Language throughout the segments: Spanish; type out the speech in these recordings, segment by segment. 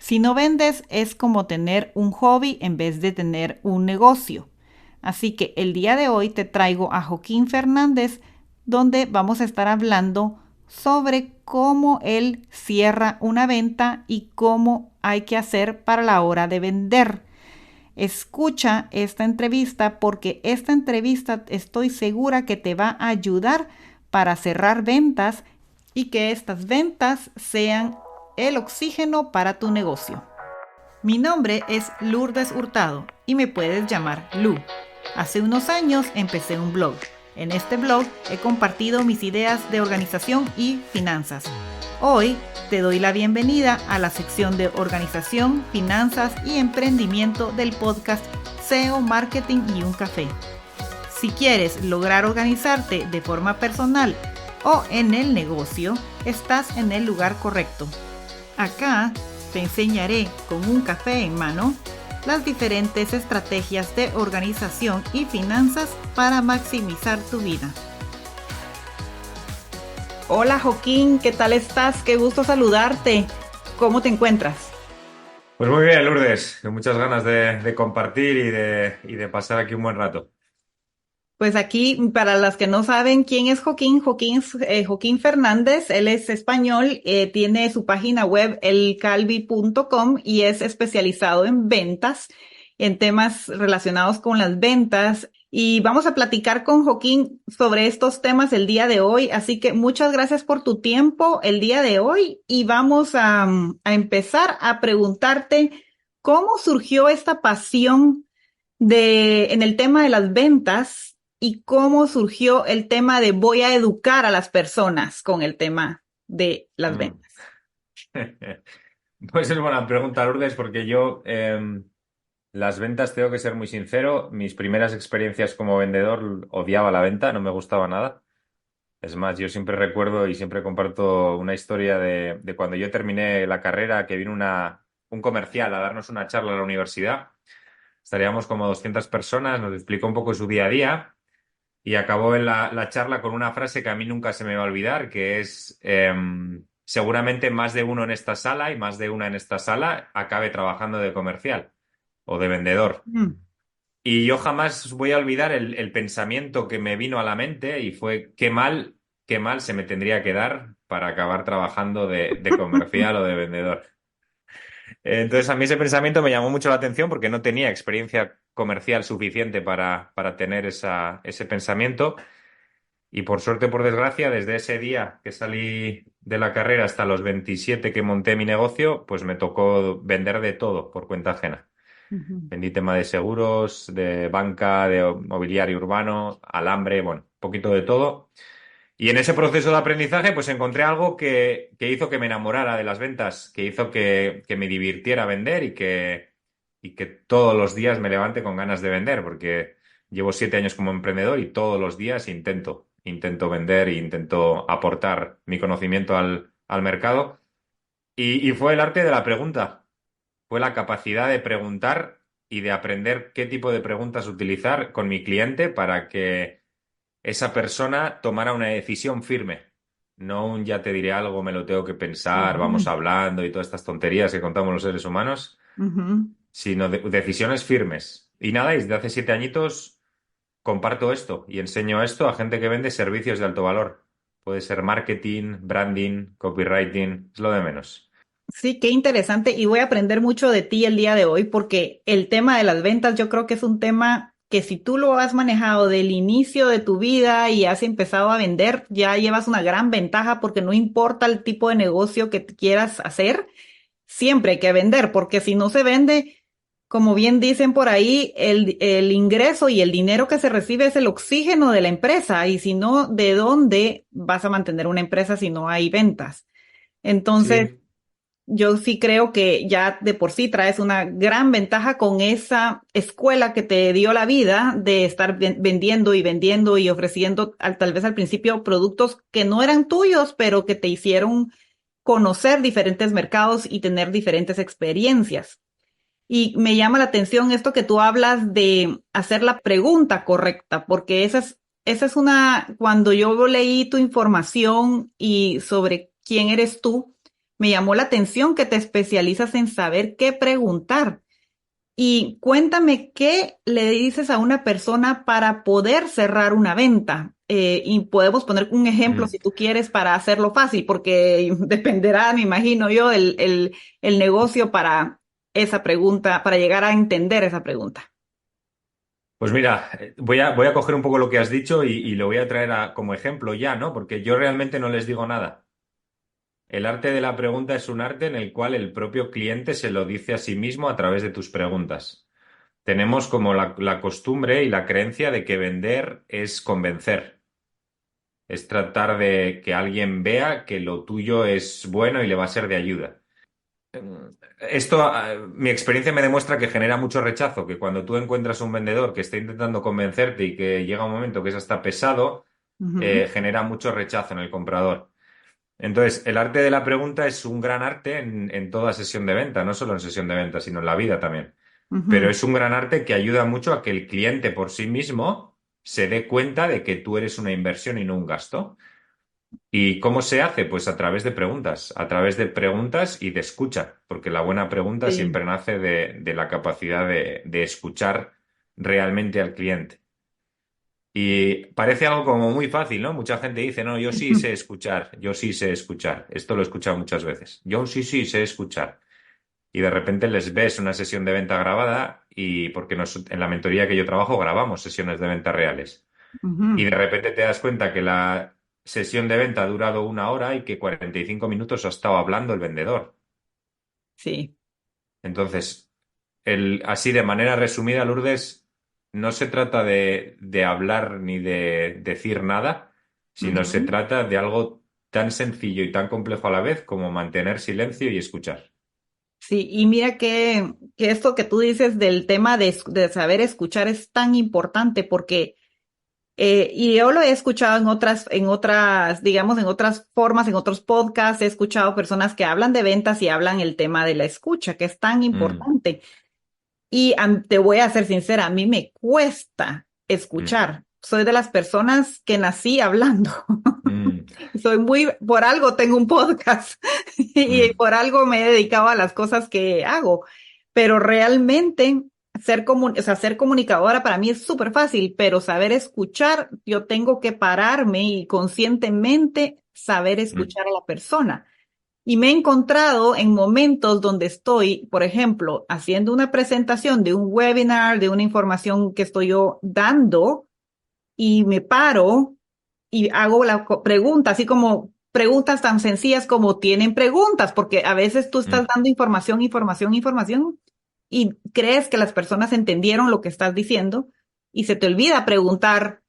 Si no vendes, es como tener un hobby en vez de tener un negocio. Así que el día de hoy te traigo a Joaquín Fernández, donde vamos a estar hablando sobre cómo él cierra una venta y cómo hay que hacer para la hora de vender. Escucha esta entrevista porque esta entrevista estoy segura que te va a ayudar para cerrar ventas y que estas ventas sean el oxígeno para tu negocio. Mi nombre es Lourdes Hurtado y me puedes llamar Lu. Hace unos años empecé un blog. En este blog he compartido mis ideas de organización y finanzas. Hoy te doy la bienvenida a la sección de organización, finanzas y emprendimiento del podcast SEO, Marketing y un Café. Si quieres lograr organizarte de forma personal o en el negocio, estás en el lugar correcto. Acá te enseñaré con un café en mano las diferentes estrategias de organización y finanzas para maximizar tu vida. Hola Joaquín, ¿qué tal estás? Qué gusto saludarte. ¿Cómo te encuentras? Pues muy bien, Lourdes, con muchas ganas de compartir y de pasar aquí un buen rato. Pues aquí, para las que no saben quién es Joaquín, Joaquín Fernández, él es español, tiene su página web elcalvi.com y es especializado en ventas, en temas relacionados con las ventas. Y vamos a platicar con Joaquín sobre estos temas el día de hoy. Así que muchas gracias por tu tiempo el día de hoy y vamos a empezar a preguntarte cómo surgió esta pasión en el tema de las ventas y cómo surgió el tema de voy a educar a las personas con el tema de las Mm. ventas. Pues es buena pregunta, Lourdes, porque yo las ventas, tengo que ser muy sincero, mis primeras experiencias como vendedor odiaba la venta, no me gustaba nada. Es más, yo siempre recuerdo y siempre comparto una historia de cuando yo terminé la carrera, que vino un comercial a darnos una charla a la universidad. Estaríamos como 200 personas, nos explicó un poco su día a día. Y acabó en la charla con una frase que a mí nunca se me va a olvidar, que es, seguramente más de uno en esta sala y más de una en esta sala acabe trabajando de comercial o de vendedor. Mm. Y yo jamás voy a olvidar el pensamiento que me vino a la mente y fue qué mal se me tendría que dar para acabar trabajando de comercial o de vendedor. Entonces a mí ese pensamiento me llamó mucho la atención porque no tenía experiencia comercial suficiente para tener ese pensamiento. Y por suerte, por desgracia, desde ese día que salí de la carrera hasta los 27 que monté mi negocio, pues me tocó vender de todo por cuenta ajena. Ujú. Vendí tema de seguros, de banca, de mobiliario urbano, alambre, bueno, un poquito de todo. Y en ese proceso de aprendizaje, pues encontré algo que hizo que me enamorara de las ventas, que hizo que me divirtiera vender y que todos los días me levante con ganas de vender, porque llevo 7 años como emprendedor y todos los días intento vender e intento aportar mi conocimiento al mercado. Y fue el arte de la pregunta, fue la capacidad de preguntar y de aprender qué tipo de preguntas utilizar con mi cliente para que esa persona tomara una decisión firme. No un ya te diré algo, me lo tengo que pensar, vamos Ujú. hablando y todas estas tonterías que contamos los seres humanos, Ujú. sino decisiones firmes. Y nada, y desde hace 7 añitos comparto esto y enseño esto a gente que vende servicios de alto valor. Puede ser marketing, branding, copywriting, es lo de menos. Sí, qué interesante y voy a aprender mucho de ti el día de hoy porque el tema de las ventas yo creo que es un tema que si tú lo has manejado del inicio de tu vida y has empezado a vender, ya llevas una gran ventaja porque no importa el tipo de negocio que quieras hacer, siempre hay que vender porque si no se vende, como bien dicen por ahí, el ingreso y el dinero que se recibe es el oxígeno de la empresa y si no, ¿de dónde vas a mantener una empresa si no hay ventas? Entonces, Sí, yo sí creo que ya de por sí traes una gran ventaja con esa escuela que te dio la vida de estar vendiendo y ofreciendo tal vez al principio productos que no eran tuyos, pero que te hicieron conocer diferentes mercados y tener diferentes experiencias. Y me llama la atención esto que tú hablas de hacer la pregunta correcta, porque esa es cuando yo leí tu información y sobre quién eres tú, Me llamó la atención que te especializas en saber qué preguntar. Y cuéntame qué le dices a una persona para poder cerrar una venta. Y podemos poner un ejemplo Mm. si tú quieres para hacerlo fácil, porque dependerá, me imagino yo, el negocio para esa pregunta, para llegar a entender esa pregunta. Pues mira, voy a coger un poco lo que has dicho y lo voy a traer como ejemplo ya, ¿no? Porque yo realmente no les digo nada. El arte de la pregunta es un arte en el cual el propio cliente se lo dice a sí mismo a través de tus preguntas. Tenemos como la costumbre y la creencia de que vender es convencer, es tratar de que alguien vea que lo tuyo es bueno y le va a ser de ayuda. Esto, mi experiencia me demuestra que genera mucho rechazo, que cuando tú encuentras un vendedor que está intentando convencerte y que llega un momento que es hasta pesado, Ujú, genera mucho rechazo en el comprador. Entonces, el arte de la pregunta es un gran arte en toda sesión de venta, no solo en sesión de venta, sino en la vida también. Pero ujú. es un gran arte que ayuda mucho a que el cliente por sí mismo se dé cuenta de que tú eres una inversión y no un gasto. ¿Y cómo se hace? Pues a través de preguntas y de escucha, porque la buena pregunta Sí. siempre nace de la capacidad de escuchar realmente al cliente. Y parece algo como muy fácil, ¿no? Mucha gente dice, no, yo sí sé escuchar, yo sí sé escuchar. Esto lo he escuchado muchas veces. Yo sí sé escuchar. Y de repente les ves una sesión de venta grabada y porque en la mentoría que yo trabajo grabamos sesiones de venta reales. Y Ujú. de repente te das cuenta que la sesión de venta ha durado 1 hora y que 45 minutos ha estado hablando el vendedor. Sí, Entonces, así de manera resumida, Lourdes, no se trata de hablar ni de decir nada, sino se ujú. trata de algo tan sencillo y tan complejo a la vez como mantener silencio y escuchar. Sí, y mira que esto que tú dices del tema de saber escuchar es tan importante porque, y yo lo he escuchado digamos, en otras formas, en otros podcasts, he escuchado personas que hablan de ventas y hablan el tema de la escucha, que es tan Mm, importante. Y te voy a ser sincera, a mí me cuesta mm, escuchar. Soy de las personas que nací hablando. mm, Por algo tengo un podcast y mm, por algo me he dedicado a las cosas que hago. Pero realmente o sea, ser comunicadora para mí es súper fácil, pero saber escuchar, yo tengo que pararme y conscientemente saber mm, escuchar a la persona. Y me he encontrado en momentos donde estoy, por ejemplo, haciendo una presentación de un webinar, de una información que estoy yo dando, y me paro y hago la pregunta, así como preguntas tan sencillas como tienen preguntas, porque a veces tú estás mm, dando información, y crees que las personas entendieron lo que estás diciendo y se te olvida preguntar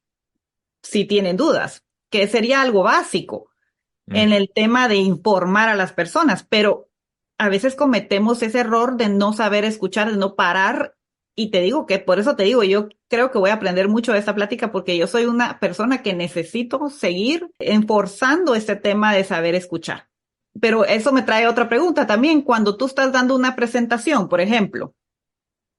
si tienen dudas, que sería algo básico en mm. el tema de informar a las personas, pero a veces cometemos ese error de no saber escuchar, de no parar. Y te digo que por eso te digo, yo creo que voy a aprender mucho de esta plática porque yo soy una persona que necesito seguir enforzando este tema de saber escuchar. Pero eso me trae otra pregunta también. Cuando tú estás dando una presentación, por ejemplo,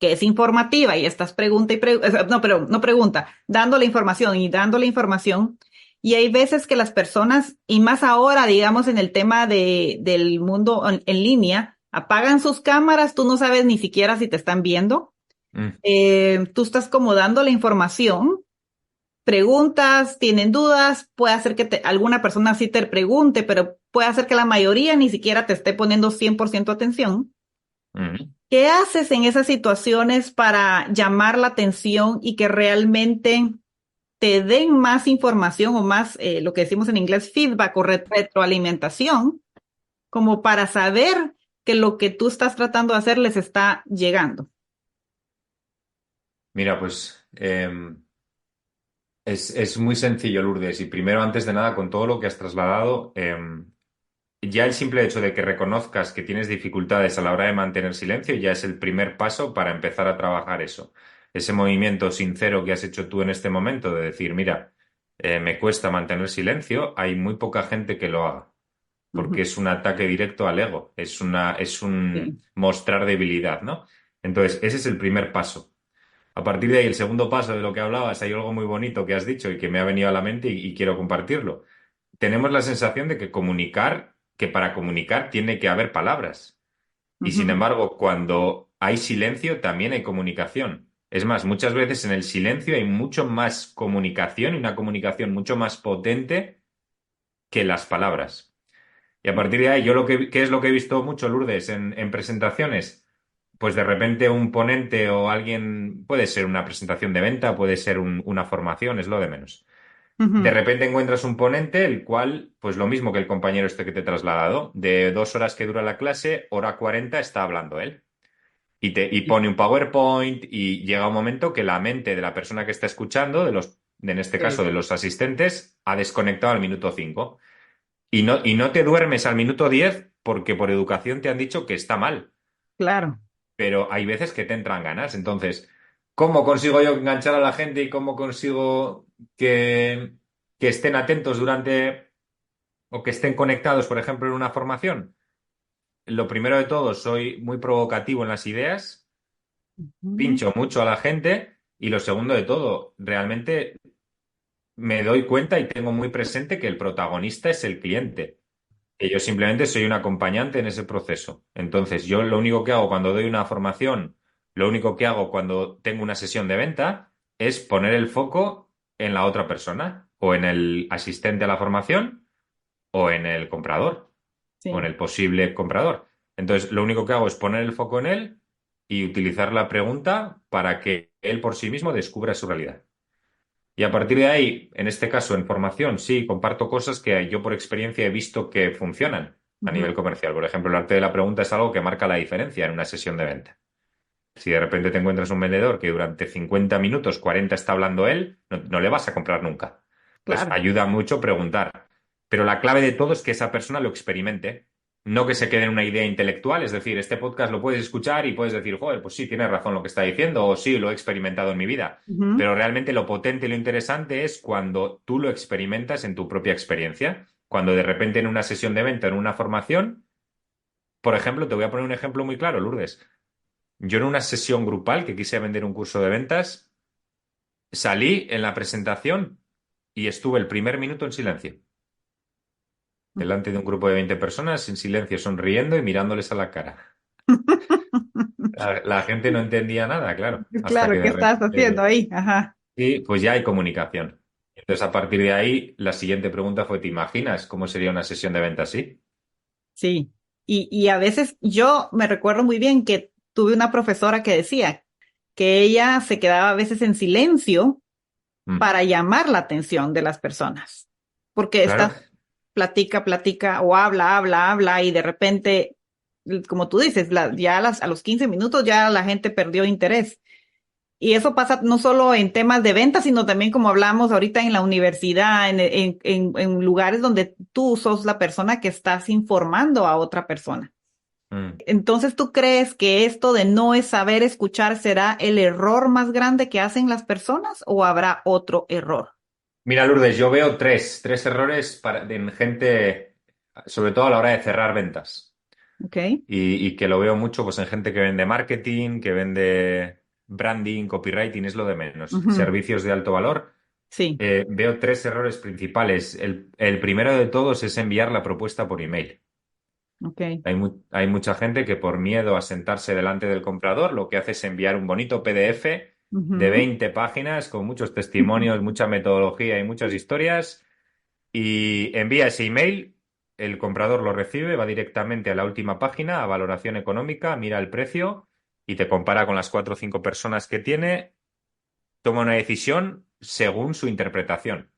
que es informativa y estás pregunta y no, pero no pregunta, dando la información. Y hay veces que las personas, y más ahora, digamos, en el tema del mundo en línea, apagan sus cámaras, tú no sabes ni siquiera si te están viendo. Mm. Tú estás como dando la información, preguntas, tienen dudas, puede hacer que alguna persona sí te pregunte, pero puede hacer que la mayoría ni siquiera te esté poniendo 100% atención. Mm. ¿Qué haces en esas situaciones para llamar la atención y que realmente te den más información o más, lo que decimos en inglés, feedback o retroalimentación, como para saber que lo que tú estás tratando de hacer les está llegando? Mira, pues es muy sencillo, Lourdes. Y primero, antes de nada, con todo lo que has trasladado, ya el simple hecho de que reconozcas que tienes dificultades a la hora de mantener silencio ya es el primer paso para empezar a trabajar eso. Ese movimiento sincero que has hecho tú en este momento de decir, mira, me cuesta mantener silencio, hay muy poca gente que lo haga, porque Ujú. es un ataque directo al ego, es un Sí. mostrar debilidad, ¿no? Entonces, ese es el primer paso. A partir de ahí, el segundo paso de lo que hablabas, hay algo muy bonito que has dicho y que me ha venido a la mente y quiero compartirlo. Tenemos la sensación de que comunicar, que para comunicar tiene que haber palabras. Y sin Ujú. embargo, cuando hay silencio, también hay comunicación. Es más, muchas veces en el silencio hay mucho más comunicación y una comunicación mucho más potente que las palabras. Y a partir de ahí, yo ¿qué es lo que he visto mucho, Lourdes, en presentaciones? Pues de repente un ponente o alguien, puede ser una presentación de venta, puede ser una formación, es lo de menos. De Ujú. repente encuentras un ponente, el cual, pues lo mismo que el compañero este que te he trasladado, de 2 horas que dura la clase, hora 40 está hablando él. Y Sí. pone un PowerPoint y llega un momento que la mente de la persona que está escuchando, en este caso Sí, de los asistentes, ha desconectado al minuto 5. Y no te duermes al minuto 10 porque por educación te han dicho que está mal, claro. pero hay veces que te entran ganas. Entonces, ¿cómo consigo yo enganchar a la gente y cómo consigo que estén atentos durante o que estén conectados, por ejemplo, en una formación? Lo primero de todo, soy muy provocativo en las ideas, Ujú. pincho mucho a la gente y lo segundo de todo, realmente me doy cuenta y tengo muy presente que el protagonista es el cliente. Que yo simplemente soy un acompañante en ese proceso. Entonces, yo lo único que hago cuando doy una formación, lo único que hago cuando tengo una sesión de venta es poner el foco en la otra persona, o en el asistente a la formación, o en el comprador, o en Sí. el posible comprador. Entonces, lo único que hago es poner el foco en él y utilizar la pregunta para que él por sí mismo descubra su realidad. Y a partir de ahí, en este caso, en formación, sí, comparto cosas que yo por experiencia he visto que funcionan a Ujú. nivel comercial. Por ejemplo, el arte de la pregunta es algo que marca la diferencia en una sesión de venta. Si de repente te encuentras un vendedor que durante 50 minutos, 40 está hablando él, no le vas a comprar nunca. Entonces, Claro. ayuda mucho preguntar. Pero la clave de todo es que esa persona lo experimente, no que se quede en una idea intelectual. Es decir, este podcast lo puedes escuchar y puedes decir, joder, pues sí, tienes razón lo que está diciendo, o sí, lo he experimentado en mi vida. Ujú. Pero realmente lo potente y lo interesante es cuando tú lo experimentas en tu propia experiencia. Cuando de repente en una sesión de venta, en una formación, por ejemplo, te voy a poner un ejemplo muy claro, Lourdes. Yo en una sesión grupal que quise vender un curso de ventas, salí en la presentación y estuve el primer minuto en silencio, delante de un grupo de 20 personas, en silencio, sonriendo y mirándoles a la cara. La gente no entendía nada, claro, hasta Claro, que ¿qué de estás haciendo repente, ahí? Ajá. sí, pues ya hay comunicación. Entonces, a partir de ahí, la siguiente pregunta fue, ¿te imaginas cómo sería una sesión de venta así? Sí. Y a veces yo me recuerdo muy bien que tuve una profesora que decía que ella se quedaba a veces en silencio Mm, para llamar la atención de las personas, porque claro. estás platica, platica o habla, habla, habla y de repente, como tú dices, ya a los 15 minutos ya la gente perdió interés. Y eso pasa no solo en temas de venta, sino también como hablamos ahorita en la universidad, en lugares donde tú sos la persona que estás informando a otra persona. Mm. Entonces, ¿tú crees que esto de no es saber escuchar será el error más grande que hacen las personas o habrá otro error? Mira, Lourdes, yo veo tres errores en gente, sobre todo a la hora de cerrar ventas. ¿Ok? Y que lo veo mucho pues, en gente que vende marketing, que vende branding, copywriting, es lo de menos. Ujú. Servicios de alto valor. Sí, Veo tres errores principales. El primero de todos es enviar la propuesta por email. ok. Hay mucha gente que por miedo a sentarse delante del comprador lo que hace es enviar un bonito PDF de Ujú. 20 páginas con muchos testimonios, mucha metodología y muchas historias y envía ese email, el comprador lo recibe, va directamente a la última página, a valoración económica, mira el precio y te compara con las 4 o 5 personas que tiene, toma una decisión según su interpretación.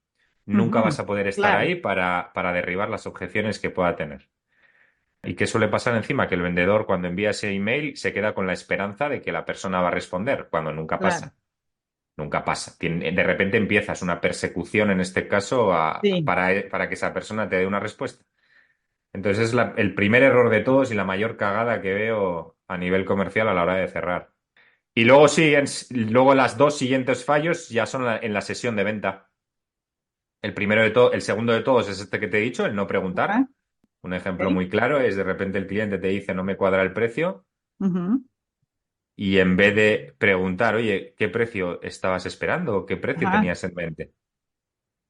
Nunca vas Ujú. a poder estar Claro, ahí para derribar las objeciones que pueda tener. ¿Y qué suele pasar encima? Que el vendedor cuando envía ese email se queda con la esperanza de que la persona va a responder, cuando nunca claro. pasa. Nunca pasa. De repente empiezas una persecución, en este caso, Sí. para que esa persona te dé una respuesta. Entonces es el primer error de todos y la mayor cagada que veo a nivel comercial a la hora de cerrar. Y luego sí, luego las dos siguientes fallos ya son en la sesión de venta. El segundo de todos es este que te he dicho, el no Ajá. preguntar. Un ejemplo Ok. muy claro es de repente el cliente te dice no me cuadra el precio Ujú. y en vez de preguntar, oye, ¿qué precio estabas esperando o qué precio Ajá. tenías en mente?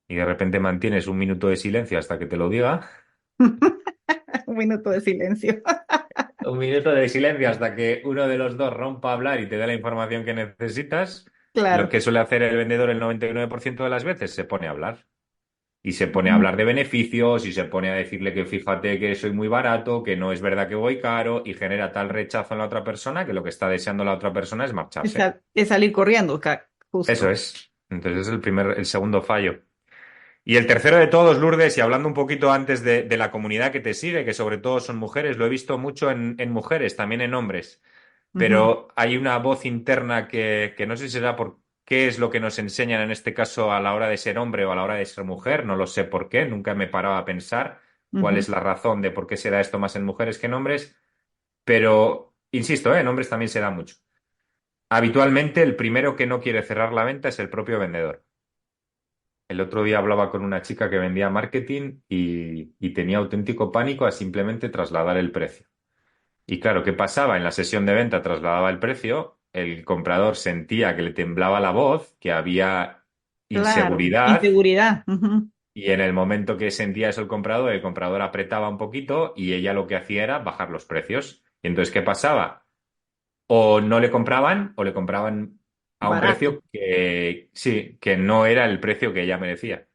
Y de repente mantienes un minuto de silencio hasta que te lo diga, Un minuto de silencio. Un minuto de silencio hasta que uno de los dos rompa a hablar y te dé la información que necesitas. Lo Claro. que suele hacer el vendedor el 99% de las veces, se pone a hablar. Y se pone a Ujú. hablar de beneficios y se pone a decirle que fíjate que soy muy barato, que no es verdad que voy caro y genera tal rechazo en la otra persona que lo que está deseando la otra persona es marcharse. Es salir corriendo, Eso justo. es. Entonces es el segundo fallo. Y el tercero de todos, Lourdes, y hablando un poquito antes de la comunidad que te sigue, que sobre todo son mujeres, lo he visto mucho en mujeres, también en hombres, Ujú, pero hay una voz interna que no sé si será por qué es lo que nos enseñan en este caso a la hora de ser hombre o a la hora de ser mujer, no lo sé por qué, nunca me paraba a pensar cuál ujú. es la razón de por qué se da esto más en mujeres que en hombres, pero insisto, en hombres también se da mucho. Habitualmente el primero que no quiere cerrar la venta es el propio vendedor. El otro día hablaba con una chica que vendía marketing y tenía auténtico pánico a simplemente trasladar el precio. Y claro, ¿qué pasaba? En la sesión de venta trasladaba el precio, el comprador sentía que le temblaba la voz, que había Claro, inseguridad, inseguridad. Ujú. y en el momento que sentía eso el comprador apretaba un poquito y ella lo que hacía era bajar los precios. Y entonces, ¿qué pasaba? O no le compraban o le compraban a un Barato. precio que sí, que no era el precio que ella merecía.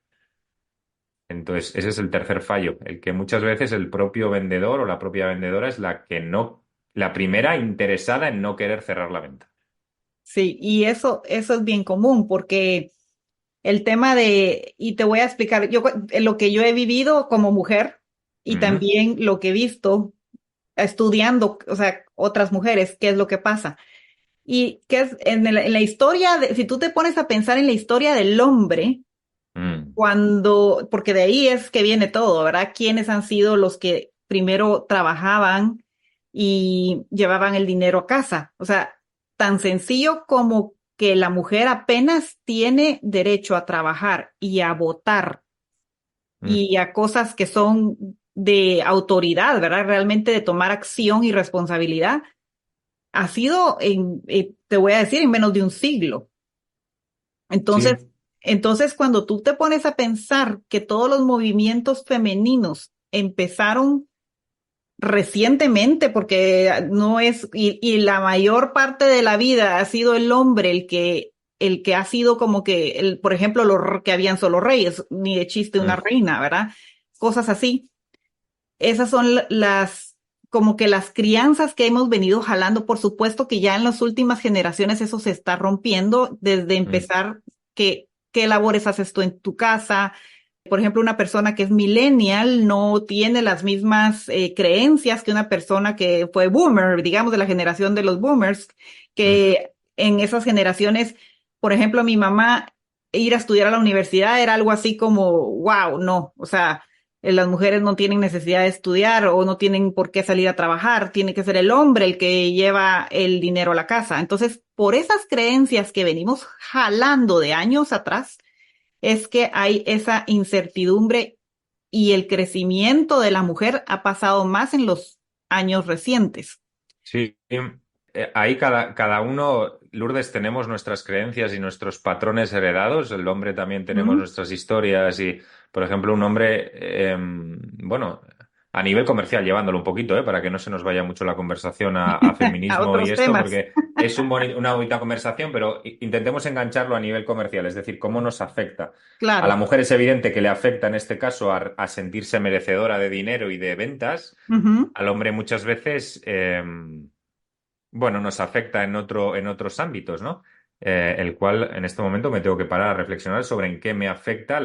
Entonces, ese es el tercer fallo, el que muchas veces el propio vendedor o la propia vendedora es la que no, la primera interesada en no querer cerrar la venta. Sí, y eso es bien común porque el tema y te voy a explicar, lo que yo he vivido como mujer y Ujú, también lo que he visto estudiando, o sea, otras mujeres, qué es lo que pasa. Y que es en la historia, si tú te pones a pensar en la historia del hombre, mm, porque de ahí es que viene todo, ¿verdad? ¿Quiénes han sido los que primero trabajaban y llevaban el dinero a casa? O sea, tan sencillo como que la mujer apenas tiene derecho a trabajar y a votar mm. y a cosas que son de autoridad, ¿verdad? Realmente de tomar acción y responsabilidad, ha sido te voy a decir, en menos de un siglo. Entonces, Sí, entonces, cuando tú te pones a pensar que todos los movimientos femeninos empezaron recientemente, porque no es, y la mayor parte de la vida ha sido el hombre el que ha sido como que, por ejemplo, que habían solo reyes, ni de chiste una mm, reina, ¿verdad? Cosas así. Esas son como que las crianzas que hemos venido jalando. Por supuesto que ya en las últimas generaciones eso se está rompiendo desde mm, empezar qué labores haces tú en tu casa. Por ejemplo, una persona que es millennial no tiene las mismas creencias que una persona que fue boomer, digamos, de la generación de los boomers, mm. que en esas generaciones, por ejemplo, mi mamá ir a estudiar a la universidad era algo así como, wow, no, o sea, las mujeres no tienen necesidad de estudiar o no tienen por qué salir a trabajar, tiene que ser el hombre el que lleva el dinero a la casa. Entonces, por esas creencias que venimos jalando de años atrás, es que hay esa incertidumbre y el crecimiento de la mujer ha pasado más en los años recientes. Sí, ahí cada uno, Lourdes, tenemos nuestras creencias y nuestros patrones heredados. El hombre también tenemos Ujú. nuestras historias y, por ejemplo, un hombre, bueno, a nivel comercial, llevándolo un poquito, para que no se nos vaya mucho la conversación a A feminismo y otros esto, temas, porque es una bonita conversación, pero intentemos engancharlo a nivel comercial, es decir, cómo nos afecta. A la claro. mujer es evidente que le afecta en este caso a sentirse merecedora de dinero y de ventas. Ujú, Al hombre muchas veces, bueno, nos afecta en otros ámbitos, ¿no? El cual en este momento me tengo que parar a reflexionar sobre en qué me afecta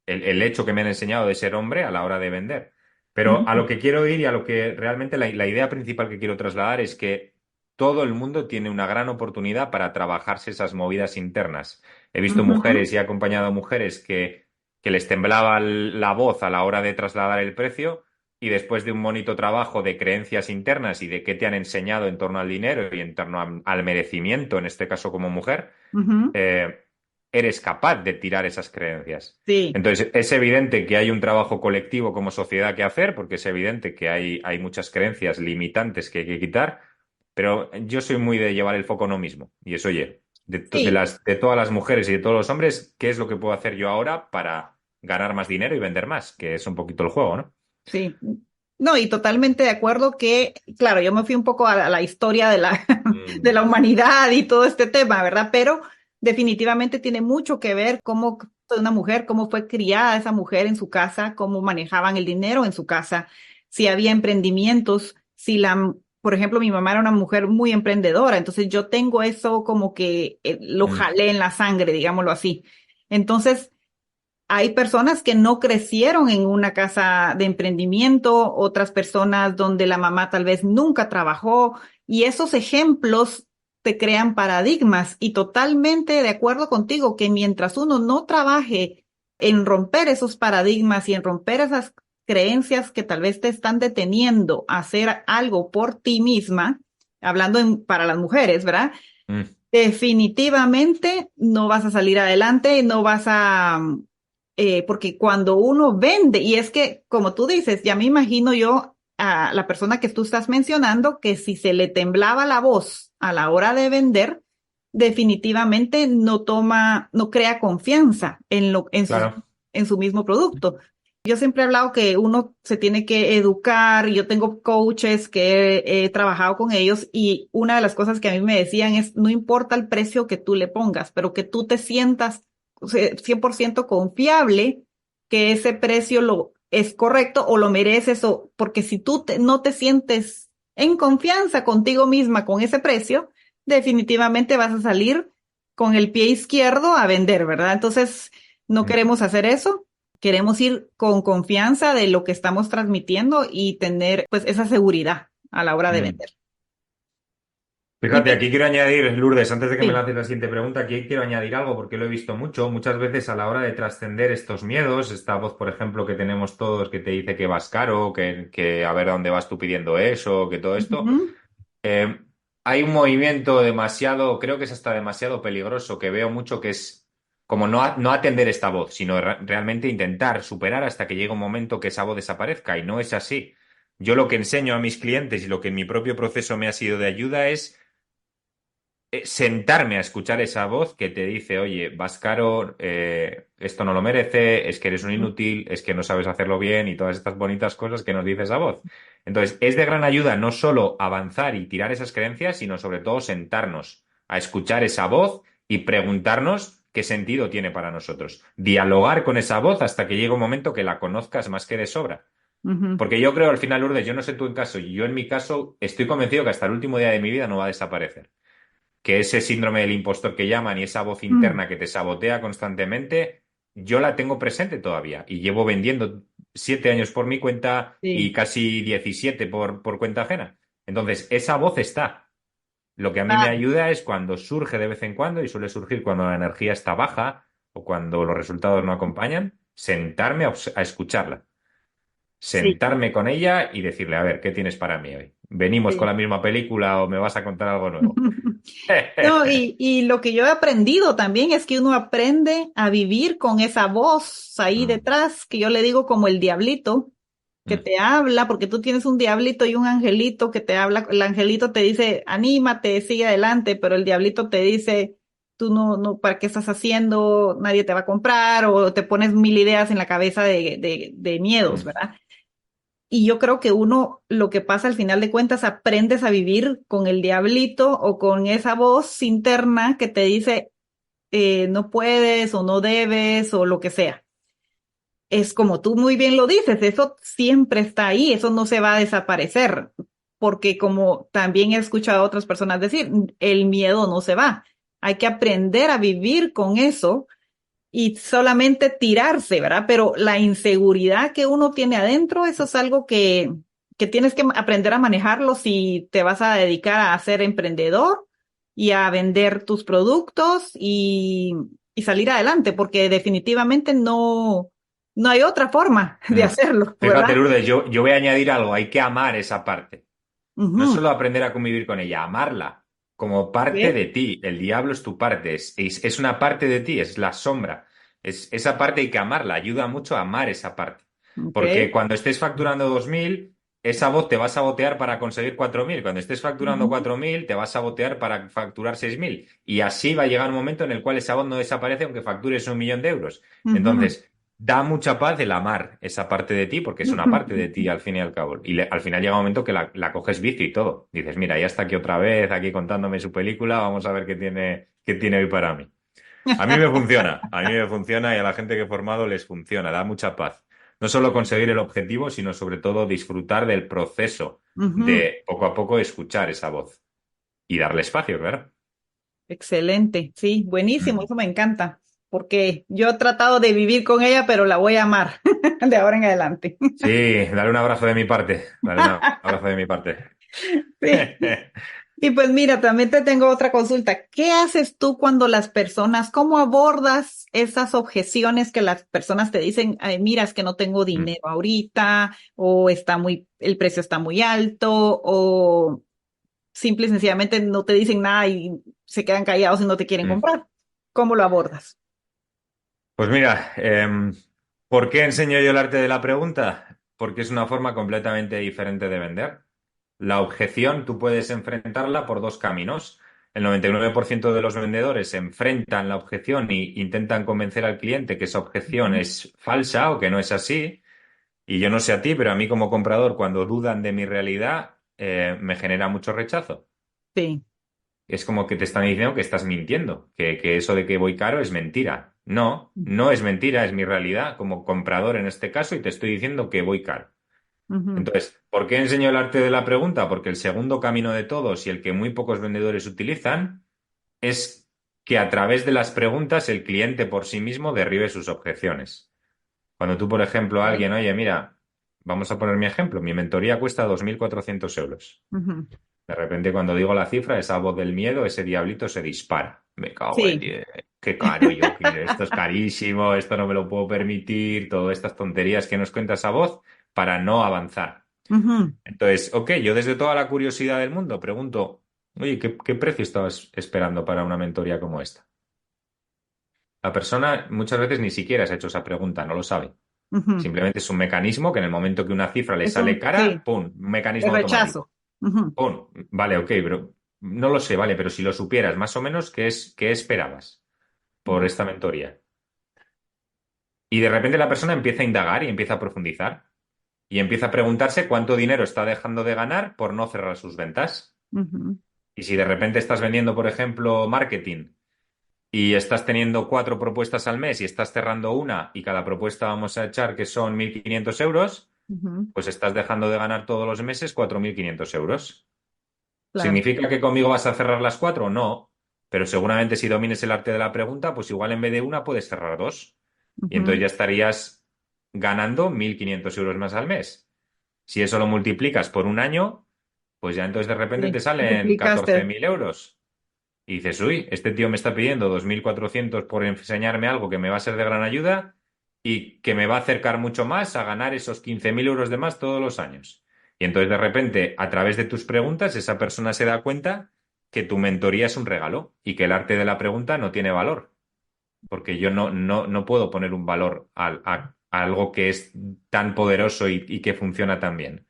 el hecho que me han enseñado de ser hombre a la hora de vender. Pero a ujú, lo que quiero ir y a lo que realmente la idea principal que quiero trasladar es que todo el mundo tiene una gran oportunidad para trabajarse esas movidas internas. He visto ujú, mujeres y he acompañado a mujeres que les temblaba la voz a la hora de trasladar el precio y después de un bonito trabajo de creencias internas y de qué te han enseñado en torno al dinero y en torno al merecimiento, en este caso como mujer, ujú. eh, eres capaz de tirar esas creencias. Sí, Entonces, es evidente que hay un trabajo colectivo como sociedad que hacer, porque es evidente que hay muchas creencias limitantes que hay que quitar, pero yo soy muy de llevar el foco en uno mismo. Y es, oye, sí, de todas las mujeres y de todos los hombres, ¿qué es lo que puedo hacer yo ahora para ganar más dinero y vender más? Que es un poquito el juego, ¿no? sí. No, y totalmente de acuerdo que, claro, yo me fui un poco a la historia de la, de Mm, la humanidad y todo este tema, ¿verdad? Pero definitivamente tiene mucho que ver cómo fue una mujer, cómo fue criada esa mujer en su casa, cómo manejaban el dinero en su casa, si había emprendimientos, si la, por ejemplo, mi mamá era una mujer muy emprendedora, entonces yo tengo eso como que lo mm, jalé en la sangre, digámoslo así. Entonces, hay personas que no crecieron en una casa de emprendimiento, otras personas donde la mamá tal vez nunca trabajó y esos ejemplos te crean paradigmas y totalmente de acuerdo contigo que mientras uno no trabaje en romper esos paradigmas y en romper esas creencias que tal vez te están deteniendo a hacer algo por ti misma, hablando para las mujeres, ¿verdad? mm. Definitivamente no vas a salir adelante, no vas a, porque cuando uno vende, y es que, como tú dices, ya me imagino yo a la persona que tú estás mencionando, que si se le temblaba la voz a la hora de vender, definitivamente no toma, no crea confianza en Claro. en su mismo producto. Yo siempre he hablado que uno se tiene que educar. Yo tengo coaches que he trabajado con ellos y una de las cosas que a mí me decían es, no importa el precio que tú le pongas, pero que tú te sientas, o sea, 100% confiable que ese precio lo es correcto o lo mereces, o porque si no te sientes en confianza contigo misma con ese precio, definitivamente vas a salir con el pie izquierdo a vender, ¿verdad? Entonces, no Mm. queremos hacer eso. Queremos ir con confianza de lo que estamos transmitiendo y tener pues esa seguridad a la hora de Mm. vender. Y Fíjate, aquí quiero añadir, Lourdes, antes de que me sí. lances la siguiente pregunta, aquí quiero añadir algo porque lo he visto mucho, muchas veces a la hora de trascender estos miedos, esta voz, por ejemplo, que tenemos todos que te dice que vas caro, que a ver a dónde vas tú pidiendo eso, que todo esto, Ujú. eh, hay un movimiento demasiado, creo que es hasta demasiado peligroso, que veo mucho que es como no atender esta voz, sino realmente intentar superar hasta que llegue un momento que esa voz desaparezca, y no es así. Yo lo que enseño a mis clientes y lo que en mi propio proceso me ha sido de ayuda es sentarme a escuchar esa voz que te dice, oye, vas caro, esto no lo merece, es que eres un inútil, es que no sabes hacerlo bien y todas estas bonitas cosas que nos dice esa voz. Entonces, es de gran ayuda no solo avanzar y tirar esas creencias, sino sobre todo sentarnos a escuchar esa voz y preguntarnos qué sentido tiene para nosotros. Dialogar con esa voz hasta que llegue un momento que la conozcas más que de sobra. Ujú. Porque yo creo al final, Lourdes, yo no sé tú en caso, yo en mi caso estoy convencido que hasta el último día de mi vida no va a desaparecer, que ese síndrome del impostor que llaman y esa voz Mm. interna que te sabotea constantemente, yo la tengo presente todavía y llevo vendiendo 7 años por mi cuenta y Sí. casi 17 por cuenta ajena. Entonces, esa voz está. Lo que a mí me Claro. ayuda es cuando surge de vez en cuando y suele surgir cuando la energía está baja o cuando los resultados no acompañan, sentarme a escucharla, Sí. sentarme con ella y decirle, a ver, ¿qué tienes para mí hoy? ¿Venimos con Sí. la misma película o me vas a contar algo nuevo? No, y lo que yo he aprendido también es que uno aprende a vivir con esa voz ahí Mm, detrás, que yo le digo como el diablito, que mm, te habla, porque tú tienes un diablito y un angelito que te habla. El angelito te dice, anímate, sigue adelante, pero el diablito te dice, tú no, ¿para qué estás haciendo? Nadie te va a comprar, o te pones mil ideas en la cabeza de miedos, mm. ¿verdad? Y yo creo que uno, lo que pasa al final de cuentas, aprendes a vivir con el diablito o con esa voz interna que te dice, no puedes o no debes o lo que sea. Es como tú muy bien lo dices, eso siempre está ahí, eso no se va a desaparecer, porque como también he escuchado a otras personas decir, el miedo no se va. Hay que aprender a vivir con eso y solamente tirarse, ¿verdad? Pero la inseguridad que uno tiene adentro, eso es algo que tienes que aprender a manejarlo si te vas a dedicar a ser emprendedor y a vender tus productos y salir adelante, porque definitivamente no hay otra forma de Mm. hacerlo, Fíjate, ¿verdad? Lourdes, yo voy a añadir algo, hay que amar esa parte. No Ujú. solo aprender a convivir con ella, amarla como parte ¿Ves? de ti. El diablo es tu parte, es una parte de ti, es la sombra. Esa parte hay que amarla, ayuda mucho a amar esa parte. Ok. Porque cuando estés facturando 2.000, esa voz te va a sabotear para conseguir 4.000. Cuando estés facturando Ujú. 4.000, te va a sabotear para facturar 6.000. Y así va a llegar un momento en el cual esa voz no desaparece aunque factures 1.000.000 de euros. Ujú. Entonces, da mucha paz el amar esa parte de ti, porque es una parte de ti al fin y al cabo. Y al final llega un momento que la coges vicio y todo. Dices, mira, ya está aquí otra vez, aquí contándome su película, vamos a ver qué tiene hoy para mí. A mí me funciona y a la gente que he formado les funciona, da mucha paz. No solo conseguir el objetivo, sino sobre todo disfrutar del proceso Ujú. de poco a poco escuchar esa voz y darle espacio, claro. Excelente, sí, buenísimo, Mm. eso me encanta, porque yo he tratado de vivir con ella, pero la voy a amar de ahora en adelante. Sí, dale un abrazo de mi parte, dale un abrazo de mi parte. Sí. Y pues mira, también te tengo otra consulta. ¿Qué haces tú cuando las personas, cómo abordas esas objeciones que las personas te dicen, "Ay, mira, es que no tengo Mm, dinero ahorita, o el precio está muy alto, o simple y sencillamente no te dicen nada y se quedan callados y no te quieren mm. comprar? ¿Cómo lo abordas? Pues mira, ¿por qué enseño yo el arte de la pregunta? Porque es una forma completamente diferente de vender. La objeción tú puedes enfrentarla por dos caminos. El 99% de los vendedores se enfrentan la objeción e intentan convencer al cliente que esa objeción Ujú. es falsa o que no es así. Y yo no sé a ti, pero a mí como comprador, cuando dudan de mi realidad, me genera mucho rechazo. Sí. Es como que te están diciendo que estás mintiendo, que eso de que voy caro es mentira. No, no es mentira, es mi realidad como comprador en este caso y te estoy diciendo que voy caro. Ujú. Entonces, ¿por qué enseño el arte de la pregunta? Porque el segundo camino de todos y el que muy pocos vendedores utilizan es que a través de las preguntas el cliente por sí mismo derribe sus objeciones. Cuando tú, por ejemplo, a Ok. alguien, oye, mira, vamos a poner mi ejemplo, mi mentoría cuesta 2.400 euros. Ujú. De repente, cuando digo la cifra, esa voz del miedo, ese diablito se dispara. Me cago en Sí. 10. Qué caro, yo, esto es carísimo, esto no me lo puedo permitir, todas estas tonterías que nos cuenta esa voz para no avanzar. Ujú. Entonces, ok, yo desde toda la curiosidad del mundo pregunto, oye, ¿qué precio estabas esperando para una mentoría como esta? La persona muchas veces ni siquiera se ha hecho esa pregunta, no lo sabe. Ujú. Simplemente es un mecanismo que en el momento que una cifra le sale cara, Sí, ¡pum! Un el mecanismo rechazo. automático. Ujú. ¡Pum! Vale, ok, pero no lo sé, vale, pero si lo supieras más o menos, ¿qué esperabas por esta mentoría? Y de repente la persona empieza a indagar y empieza a profundizar y empieza a preguntarse cuánto dinero está dejando de ganar por no cerrar sus ventas. Ujú. Y si de repente estás vendiendo, por ejemplo, marketing y estás teniendo 4 propuestas al mes y estás cerrando una y cada propuesta vamos a echar que son 1.500 euros, Ujú. pues estás dejando de ganar todos los meses 4.500 euros. Claro. ¿Significa que conmigo vas a cerrar las cuatro? No, pero seguramente si domines el arte de la pregunta, pues igual en vez de una puedes cerrar dos. Y entonces Ujú. ya estarías ganando 1.500 euros más al mes. Si eso lo multiplicas por un año, pues ya entonces de repente te Sí, salen catorce duplicaste. mil euros. Y dices, uy, este tío me está pidiendo 2.400 por enseñarme algo que me va a ser de gran ayuda y que me va a acercar mucho más a ganar esos 15.000 euros de más todos los años. Y entonces de repente, a través de tus preguntas, esa persona se da cuenta que tu mentoría es un regalo y que el arte de la pregunta no tiene valor, porque yo no puedo poner un valor a algo que es tan poderoso y que funciona tan bien.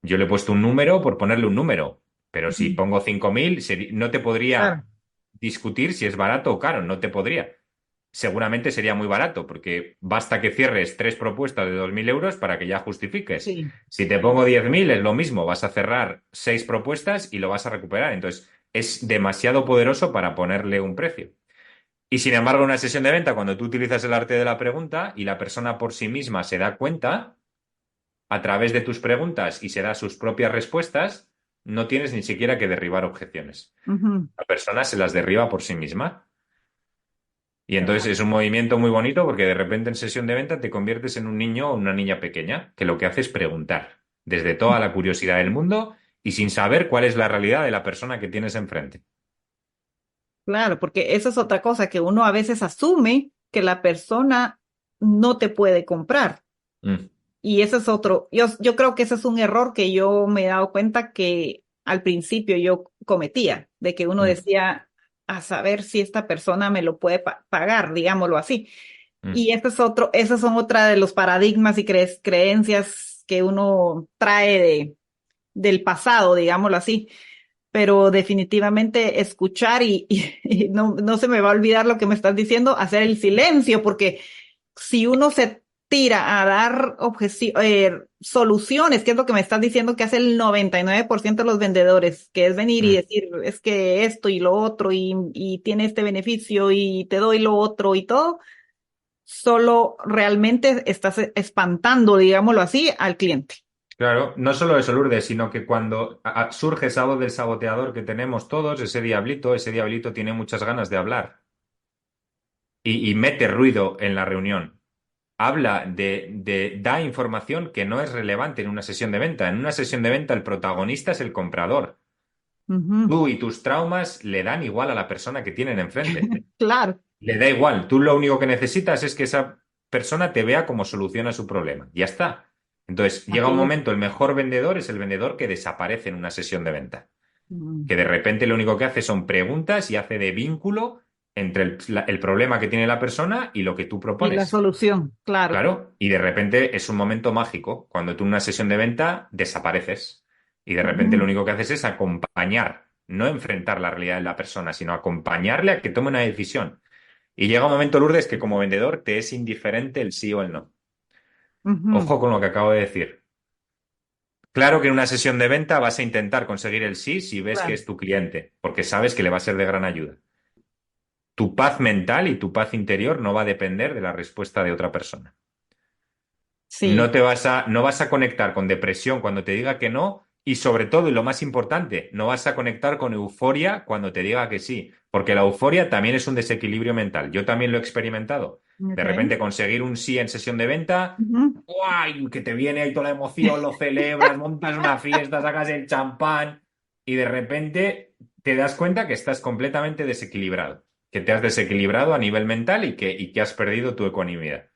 Yo le he puesto un número por ponerle un número, pero si Ujú. pongo 5.000, no te podría Claro. discutir si es barato o caro, no te podría. Seguramente sería muy barato, porque basta que cierres 3 propuestas de 2.000 euros para que ya justifiques. Sí. Si te pongo 10.000 es lo mismo, vas a cerrar 6 propuestas y lo vas a recuperar. Entonces, es demasiado poderoso para ponerle un precio. Y sin embargo, en una sesión de venta, cuando tú utilizas el arte de la pregunta y la persona por sí misma se da cuenta, a través de tus preguntas y se da sus propias respuestas, no tienes ni siquiera que derribar objeciones. Ujú. La persona se las derriba por sí misma. Y entonces Claro. es un movimiento muy bonito porque de repente en sesión de venta te conviertes en un niño o una niña pequeña que lo que hace es preguntar desde toda la curiosidad del mundo y sin saber cuál es la realidad de la persona que tienes enfrente. Claro, porque esa es otra cosa que uno a veces asume que la persona no te puede comprar. Mm, Y ese es otro, yo creo que ese es un error que yo me he dado cuenta que al principio yo cometía, de que uno mm, decía, a saber si esta persona me lo puede pagar, digámoslo así. mm. Y esos son otra de los paradigmas y creencias que uno trae del pasado, digámoslo así. Pero definitivamente escuchar y no se me va a olvidar lo que me estás diciendo, hacer el silencio, porque si uno se tira a dar soluciones, que es lo que me estás diciendo que hace el 99% de los vendedores, que es venir y Mm. decir, es que esto y lo otro y tiene este beneficio y te doy lo otro y todo, solo realmente estás espantando, digámoslo así, al cliente. Claro, no solo eso, Lourdes, sino que cuando surge esa voz del saboteador que tenemos todos, ese diablito tiene muchas ganas de hablar y mete ruido en la reunión. Habla da información que no es relevante en una sesión de venta. En una sesión de venta el protagonista es el comprador. Ujú. Tú y tus traumas le dan igual a la persona que tienen enfrente. Claro. Le da igual. Tú lo único que necesitas es que esa persona te vea cómo soluciona su problema. Ya está. Entonces, llega un Así es. momento, el mejor vendedor es el vendedor que desaparece en una sesión de venta. Mm. Que de repente lo único que hace son preguntas y hace de vínculo entre el problema que tiene la persona y lo que tú Y la propones. solución, claro. Claro, y de repente es un momento mágico, cuando tú en una sesión de venta desapareces y de repente lo Ujú. único que haces es acompañar, no enfrentar la realidad de la persona, sino acompañarle a que tome una decisión. Y llega un momento, Lourdes, que como vendedor te es indiferente el sí o el no. Ujú. Ojo con lo que acabo de decir. Claro que en una sesión de venta vas a intentar conseguir el sí si ves que Claro. es tu cliente, porque sabes que le va a ser de gran ayuda. Tu paz mental y tu paz interior no va a depender de la respuesta de otra persona. Sí. No vas a conectar con depresión cuando te diga que no, y sobre todo, y lo más importante, no vas a conectar con euforia cuando te diga que sí, porque la euforia también es un desequilibrio mental. Yo también lo he experimentado. De Okay. repente conseguir un sí en sesión de venta, Ujú. ¡guay! Que te viene ahí toda la emoción, lo celebras, montas una fiesta, sacas el champán, y de repente te das cuenta que estás completamente desequilibrado, que te has desequilibrado a nivel mental y que has perdido tu ecuanimidad.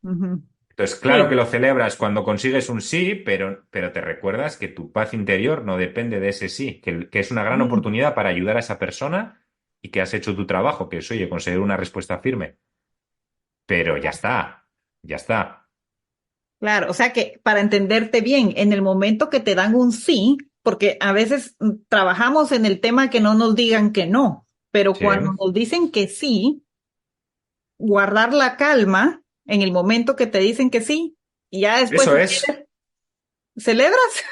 Ujú. Entonces, claro que Sí. lo celebras cuando consigues un sí, pero te recuerdas que tu paz interior no depende de ese sí, que es una gran Ujú. oportunidad para ayudar a esa persona y que has hecho tu trabajo, que es, oye, conseguir una respuesta firme. Pero ya está, ya está. Claro, o sea que para entenderte bien, en el momento que te dan un sí, porque a veces trabajamos en el tema que no nos digan que no, pero Sí, cuando nos dicen que sí, guardar la calma en el momento que te dicen que sí, y ya después eso si es. quieres, celebras,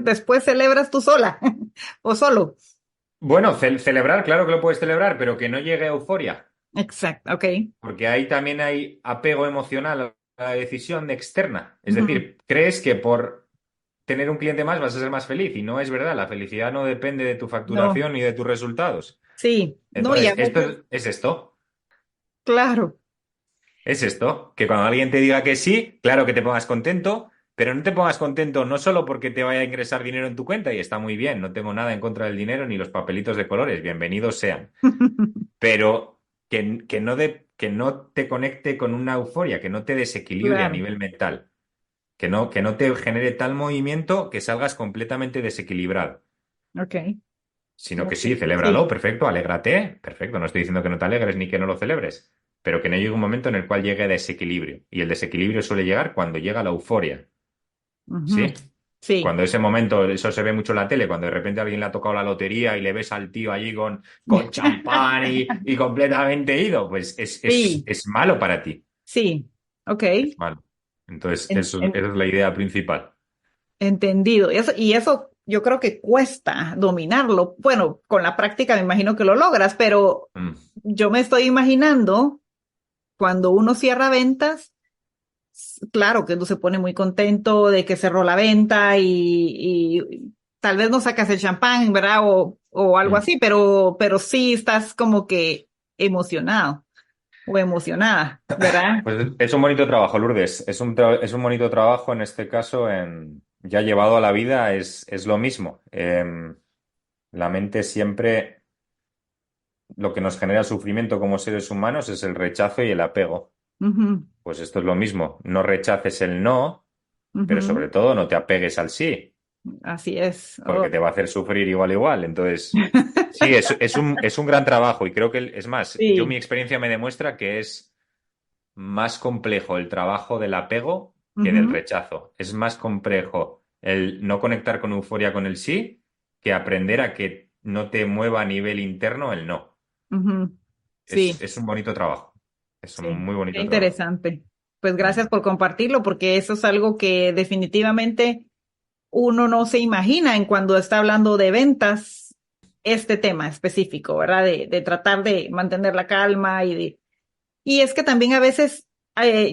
después celebras tú sola o solo. Bueno, celebrar, claro que lo puedes celebrar, pero que no llegue a euforia, Exacto, ok. porque ahí también hay apego emocional a la decisión externa. Es Ujú. decir, crees que por tener un cliente más vas a ser más feliz y no es verdad. La felicidad no depende de tu No, facturación ni de tus resultados. sí, no, y a Entonces, esto veces, es esto. claro. Es esto. Que cuando alguien te diga que sí, claro que te pongas contento, pero no te pongas contento no solo porque te vaya a ingresar dinero en tu cuenta y está muy bien, no tengo nada en contra del dinero ni los papelitos de colores, bienvenidos sean. Pero que no te conecte con una euforia, que no te desequilibre a Claro, nivel mental, que no te genere tal movimiento que salgas completamente desequilibrado. ok. Sino que sí, Ok, celébralo, sí. perfecto, alégrate, perfecto. No estoy diciendo que no te alegres ni que no lo celebres, pero que no llegue un momento en el cual llegue desequilibrio. Y el desequilibrio suele llegar cuando llega la euforia, Ujú. ¿sí? Sí, Cuando ese momento, eso se ve mucho en la tele, cuando de repente a alguien le ha tocado la lotería y le ves al tío allí con champán y completamente ido, pues sí, es malo para ti, sí, ok. es malo. Entonces, En- esa en- es la idea principal. entendido. Y eso yo creo que cuesta dominarlo. Bueno, con la práctica me imagino que lo logras, pero Mm. yo me estoy imaginando cuando uno cierra ventas, claro que uno se pone muy contento de que cerró la venta y tal vez no sacas el champán, ¿verdad? O algo Mm. así, pero sí estás como que emocionado o emocionada, ¿verdad? Pues es un bonito trabajo, Lourdes. Es un bonito trabajo en este caso, ya llevado a la vida, es lo mismo. La mente siempre, lo que nos genera sufrimiento como seres humanos es el rechazo y el apego. Ujú, Pues esto es lo mismo. No rechaces el no, pero ujú. sobre todo no te apegues al sí, Así es. Oh, porque te va a hacer sufrir igual igual. Entonces, sí, es un gran trabajo y creo que, es más, yo mi sí. experiencia me demuestra que es más complejo el trabajo del apego que del Ujú, rechazo. Es más complejo el no conectar con euforia con el sí que aprender a que no te mueva a nivel interno el no. ujú. Es, Sí, es un bonito trabajo. Es un Sí, muy qué bonito trabajo. interesante. Pues Mm. gracias por compartirlo, porque eso es algo que definitivamente uno no se imagina en cuando está hablando de ventas, este tema específico, ¿verdad? De tratar de mantener la calma y es que también a veces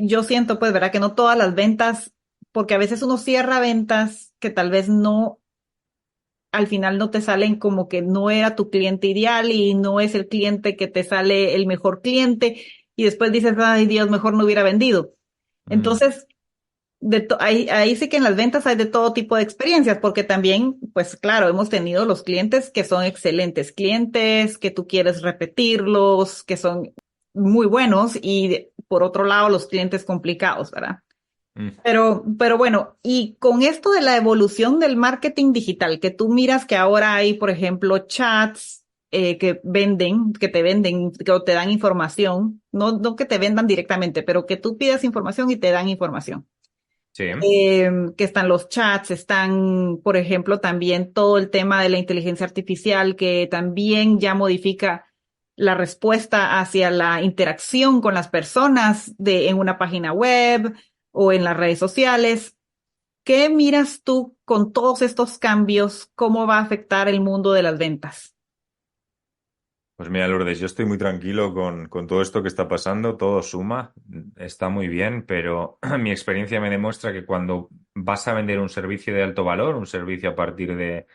yo siento, pues, ¿verdad? Que no todas las ventas, porque a veces uno cierra ventas que tal vez no, al final no te salen como que no era tu cliente ideal y no es el cliente que te sale el mejor cliente y después dices, ay Dios, mejor no hubiera vendido. Mm. Entonces, ahí sí que en las ventas hay de todo tipo de experiencias, porque también, pues claro, hemos tenido los clientes que son excelentes clientes, que tú quieres repetirlos, que son muy buenos y por otro lado los clientes complicados, ¿verdad? Mm. Pero bueno, y con esto de la evolución del marketing digital, que tú miras que ahora hay, por ejemplo, chats que venden, que te venden, que te dan información, no que te vendan directamente, pero que tú pidas información y te dan información. Sí. Que están los chats, están, por ejemplo, también todo el tema de la inteligencia artificial que también ya modifica la respuesta hacia la interacción con las personas en una página web o en las redes sociales. ¿Qué miras tú con todos estos cambios? ¿Cómo va a afectar el mundo de las ventas? Pues mira, Lourdes, yo estoy muy tranquilo con todo esto que está pasando, todo suma, está muy bien, pero mi experiencia me demuestra que cuando vas a vender un servicio de alto valor, un servicio a partir de,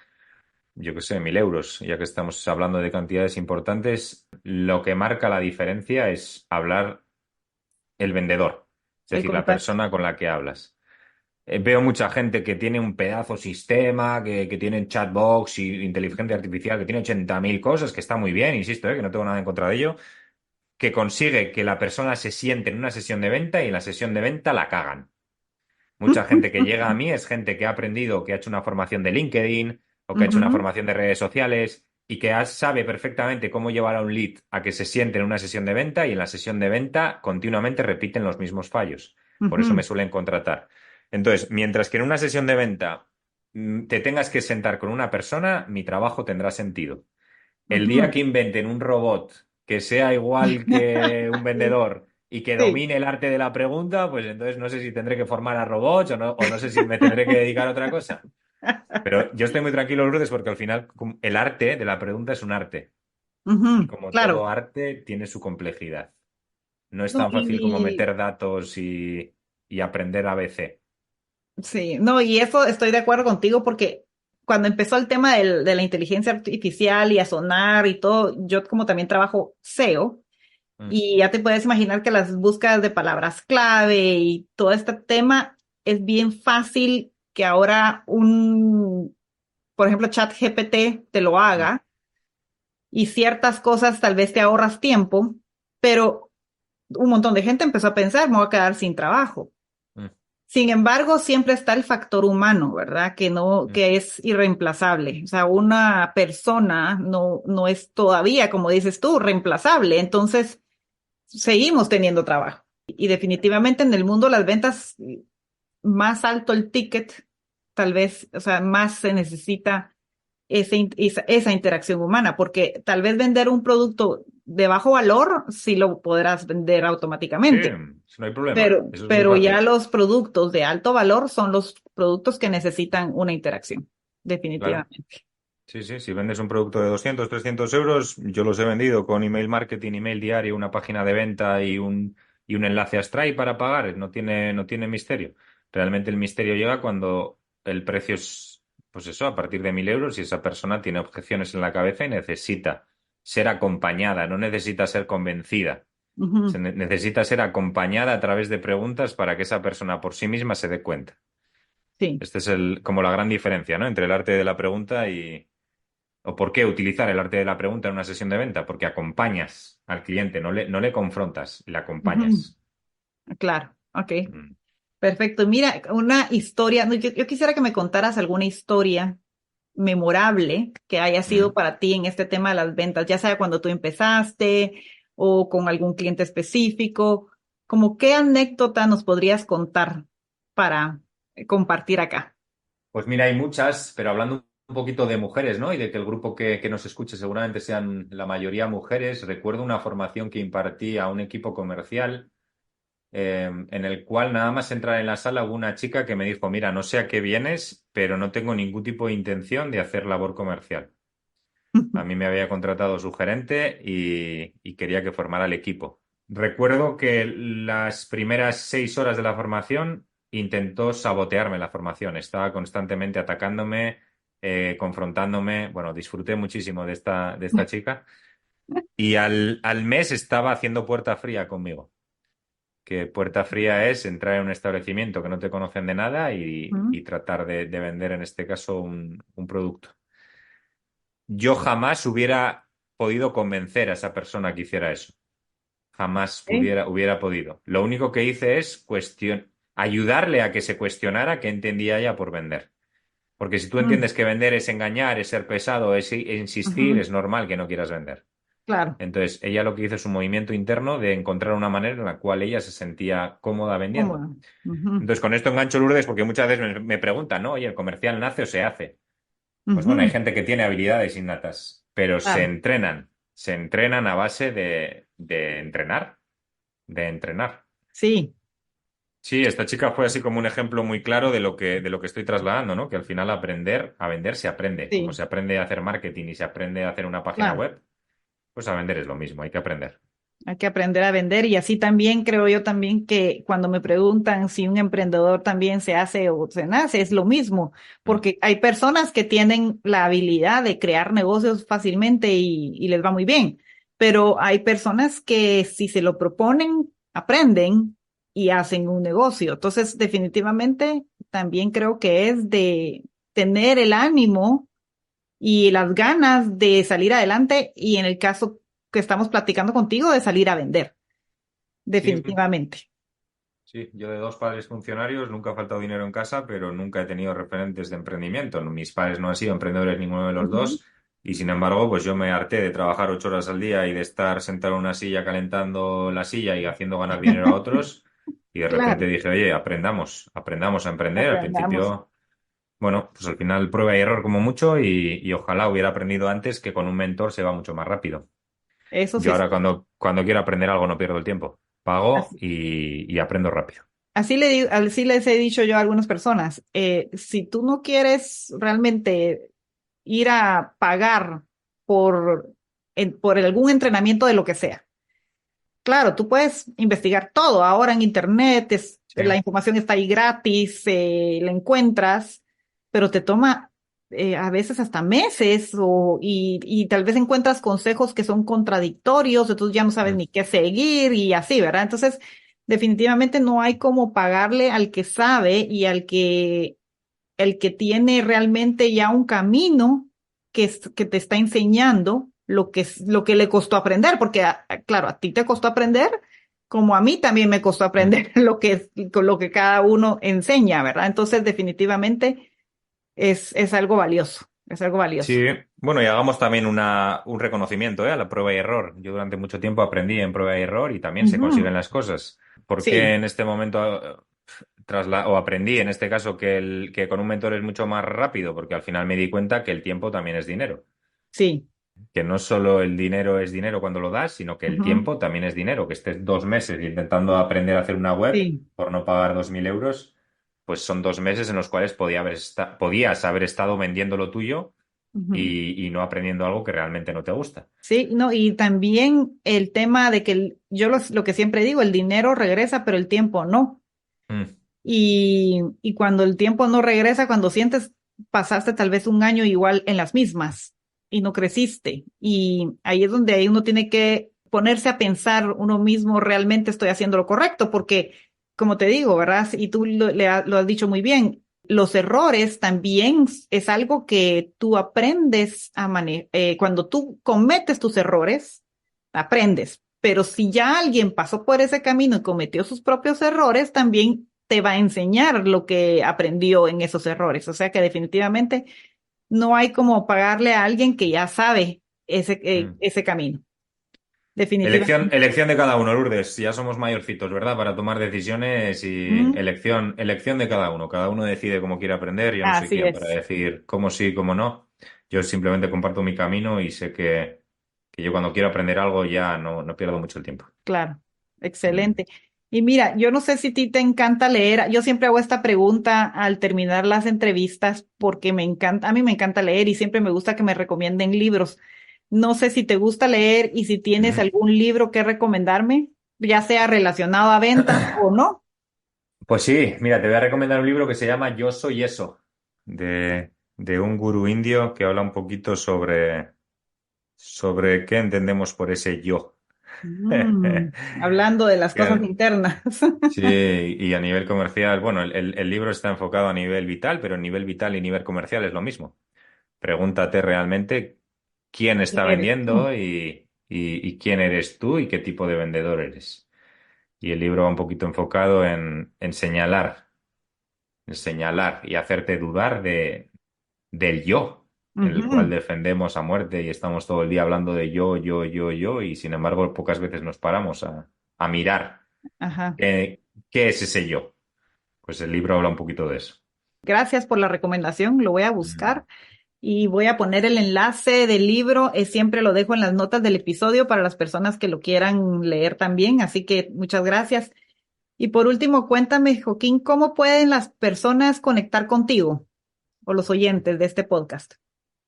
yo qué sé, 1.000 euros, ya que estamos hablando de cantidades importantes, lo que marca la diferencia es hablar el vendedor, es El decir, la contacto. persona con la que hablas. Veo mucha gente que tiene un pedazo sistema, que tiene chatbox y inteligencia artificial, que tiene 80.000 cosas, que está muy bien, insisto, que no tengo nada en contra de ello, que consigue que la persona se siente en una sesión de venta y en la sesión de venta la cagan. Mucha gente que llega a mí es gente que ha aprendido, que ha hecho una formación de LinkedIn o que ha hecho una Ujú, formación de redes sociales y que sabe perfectamente cómo llevar a un lead a que se siente en una sesión de venta y en la sesión de venta continuamente repiten los mismos fallos. Por eso me ujú, suelen contratar. Entonces, mientras que en una sesión de venta te tengas que sentar con una persona, mi trabajo tendrá sentido. El día ujú. que inventen un robot que sea igual que un vendedor y que Sí. domine el arte de la pregunta, pues entonces no sé si tendré que formar a robots o no sé si me tendré que dedicar a otra cosa. Pero yo estoy muy tranquilo, Lourdes, porque al final el arte de la pregunta es un arte. Y Ujú, como todo claro. arte, tiene su complejidad. No es No, tan fácil como meter datos y aprender ABC. sí, no, y eso estoy de acuerdo contigo porque cuando empezó el tema de la inteligencia artificial y a sonar y todo, yo como también trabajo SEO Mm. y ya te puedes imaginar que las búsquedas de palabras clave y todo este tema es bien fácil que ahora por ejemplo, ChatGPT te lo Mm. haga y ciertas cosas tal vez te ahorras tiempo, pero un montón de gente empezó a pensar, me voy a quedar sin trabajo. Mm. Sin embargo, siempre está el factor humano, ¿verdad? Que no, Mm. que es irreemplazable. O sea, una persona no es todavía, como dices tú, reemplazable. Entonces, seguimos teniendo trabajo. Y definitivamente en el mundo las ventas, más alto el ticket, tal vez, o sea, más se necesita esa interacción humana, porque tal vez vender un producto de bajo valor sí lo podrás vender Sí, automáticamente, no hay problema. pero, Eso es muy pero ya fácil. los productos de alto valor son los productos que necesitan una interacción, Claro. definitivamente. Sí, sí, si vendes un producto de 200, 300 euros, yo los he vendido con email marketing, email diario, una página de venta y un enlace a Stripe para pagar. No tiene misterio. Realmente el misterio llega cuando el precio es, pues eso, a partir de 1.000 euros y esa persona tiene objeciones en la cabeza y necesita ser acompañada, no necesita ser convencida. Ujú, Necesita ser acompañada a través de preguntas para que esa persona por sí misma se dé cuenta. sí. Este es como la gran diferencia, ¿no? Entre el arte de la pregunta ¿O por qué utilizar el arte de la pregunta en una sesión de venta? Porque acompañas al cliente, no le confrontas, le Ujú, acompañas. claro, ok, Mm. perfecto. Mira, una historia, no, yo quisiera que me contaras alguna historia memorable que haya sido Mm. para ti en este tema de las ventas, ya sea cuando tú empezaste o con algún cliente específico, como qué anécdota nos podrías contar para compartir acá. Pues mira, hay muchas, pero hablando poquito de mujeres, ¿no? Y de que el grupo que nos escuche seguramente sean la mayoría mujeres. Recuerdo una formación que impartí a un equipo comercial en el cual nada más entrar en la sala hubo una chica que me dijo, mira, no sé a qué vienes, pero no tengo ningún tipo de intención de hacer labor comercial. A mí me había contratado su gerente y quería que formara el equipo. Recuerdo que las primeras 6 horas de la formación intentó sabotearme la formación. Estaba constantemente atacándome, confrontándome. Bueno, disfruté muchísimo de esta chica. Y al mes estaba haciendo puerta fría conmigo. Que puerta fría es entrar en un establecimiento que no te conocen de nada y Ujú. tratar de vender, en este caso, un producto. Yo jamás hubiera podido convencer a esa persona que hiciera eso. Jamás Sí. hubiera podido. Lo único que hice es ayudarle a que se cuestionara qué entendía ella por vender. Porque si tú Mm, entiendes que vender es engañar, es ser pesado, es insistir, ujú. es normal que no quieras vender. Claro. Entonces, ella lo que hizo es un movimiento interno de encontrar una manera en la cual ella se sentía cómoda vendiendo. ¿Cómo? Ujú, Entonces, con esto engancho Lourdes porque muchas veces me preguntan, ¿no? Oye, ¿el comercial nace o se hace? Pues bueno, hay ujú. gente que tiene habilidades innatas, pero Claro. se entrenan a base de entrenar, de entrenar. Sí, Sí, esta chica fue así como un ejemplo muy claro de lo que estoy trasladando, ¿no? Que al final aprender a vender se aprende. Como sí, se aprende a hacer marketing y se aprende a hacer una página claro. web, pues a vender es lo mismo, hay que aprender. Hay que aprender a vender y así también creo yo también que cuando me preguntan si un emprendedor también se hace o se nace, es lo mismo, Mm. porque hay personas que tienen la habilidad de crear negocios fácilmente y les va muy bien, pero hay personas que si se lo proponen, aprenden y hacen un negocio. Entonces, definitivamente también creo que es de tener el ánimo y las ganas de salir adelante y en el caso que estamos platicando contigo, de salir a vender, Sí, definitivamente. sí, yo de dos padres funcionarios nunca ha faltado dinero en casa, pero nunca he tenido referentes de emprendimiento. Mis padres no han sido emprendedores ninguno de los Ujú. dos y sin embargo, pues yo me harté de trabajar 8 horas al día y de estar sentado en una silla calentando la silla y haciendo ganar dinero a otros y de repente Claro, dije, oye, aprendamos a emprender. Al aprendamos. principio, bueno, pues al final prueba y error como mucho y ojalá hubiera aprendido antes que con un mentor se va mucho más rápido. Eso sí Yo es. ahora cuando quiero aprender algo no pierdo el tiempo. Pago Así, y aprendo rápido. así le digo, así les he dicho yo a algunas personas, si tú no quieres realmente ir a pagar por, por algún entrenamiento de lo que sea, claro, tú puedes investigar todo. Ahora en internet Sí. la información está ahí gratis, la encuentras, pero te toma a veces hasta meses y tal vez encuentras consejos que son contradictorios, entonces ya no sabes Mm. ni qué seguir y así, ¿verdad? Entonces, definitivamente no hay como pagarle al que sabe y al que el que tiene realmente ya un camino que te está enseñando lo que le costó aprender, porque claro, a ti te costó aprender, como a mí también me costó Mm. aprender con lo que cada uno enseña, ¿verdad? Entonces, definitivamente es algo valioso, es algo valioso. Sí, bueno, y hagamos también un reconocimiento, a la prueba y error. Yo durante mucho tiempo aprendí en prueba y error y también se Ujú. consiguen las cosas. ¿Por qué Sí, en este momento o aprendí en este caso que con un mentor es mucho más rápido? Porque al final me di cuenta que el tiempo también es dinero. sí, Que no solo el dinero es dinero cuando lo das, sino que el ujú, tiempo también es dinero. Que estés 2 meses intentando aprender a hacer una web sí, por no pagar 2.000 euros, pues son 2 meses en los cuales podías haber estado vendiendo lo tuyo ujú. y no aprendiendo algo que realmente no te gusta. Sí, no, y también el tema de que lo que siempre digo, el dinero regresa, pero el tiempo no. Mm. Y cuando el tiempo no regresa, cuando sientes, pasaste tal vez un año igual en las mismas y no creciste. Y ahí es donde ahí uno tiene que ponerse a pensar uno mismo, realmente estoy haciendo lo correcto, porque como te digo, ¿verdad? Y tú lo has dicho muy bien, los errores también es algo que tú aprendes a manejar. Cuando tú cometes tus errores, aprendes. Pero si ya alguien pasó por ese camino y cometió sus propios errores, también te va a enseñar lo que aprendió en esos errores. O sea que definitivamente no hay como pagarle a alguien que ya sabe Mm. ese camino. definitivamente. Elección de cada uno, Lourdes. Ya somos mayorcitos, ¿verdad? Para tomar decisiones y Ujú. elección de cada uno. Cada uno decide cómo quiere aprender. Yo no soy Así quien para es, decir cómo sí, cómo no. Yo simplemente comparto mi camino y sé que yo cuando quiero aprender algo ya no pierdo mucho el tiempo. claro, Mm. excelente. Y mira, yo no sé si a ti te encanta leer. Yo siempre hago esta pregunta al terminar las entrevistas porque me encanta, a mí me encanta leer y siempre me gusta que me recomienden libros. No sé si te gusta leer y si tienes Ujú. algún libro que recomendarme, ya sea relacionado a ventas o no. Pues sí, mira, te voy a recomendar un libro que se llama Yo soy eso, de un gurú indio que habla un poquito sobre qué entendemos por ese yo. Mm, hablando de las cosas Que- internas. Sí, y a nivel comercial, bueno, el libro está enfocado a nivel vital, pero nivel vital y nivel comercial es lo mismo. Pregúntate realmente quién está ¿Quién eres tú? vendiendo y quién eres tú y qué tipo de vendedor eres. Y el libro va un poquito enfocado en señalar y hacerte dudar del yo, en el cual Ujú. defendemos a muerte y estamos todo el día hablando de yo, y sin embargo pocas veces nos paramos a mirar Ajá. qué es ese yo. Pues el libro habla un poquito de eso. Gracias por la recomendación, lo voy a Mm. buscar y voy a poner el enlace del libro. Siempre lo dejo en las notas del episodio para las personas que lo quieran leer también, así que muchas gracias. Y por último, cuéntame, Joaquín, ¿cómo pueden las personas conectar contigo o los oyentes de este podcast?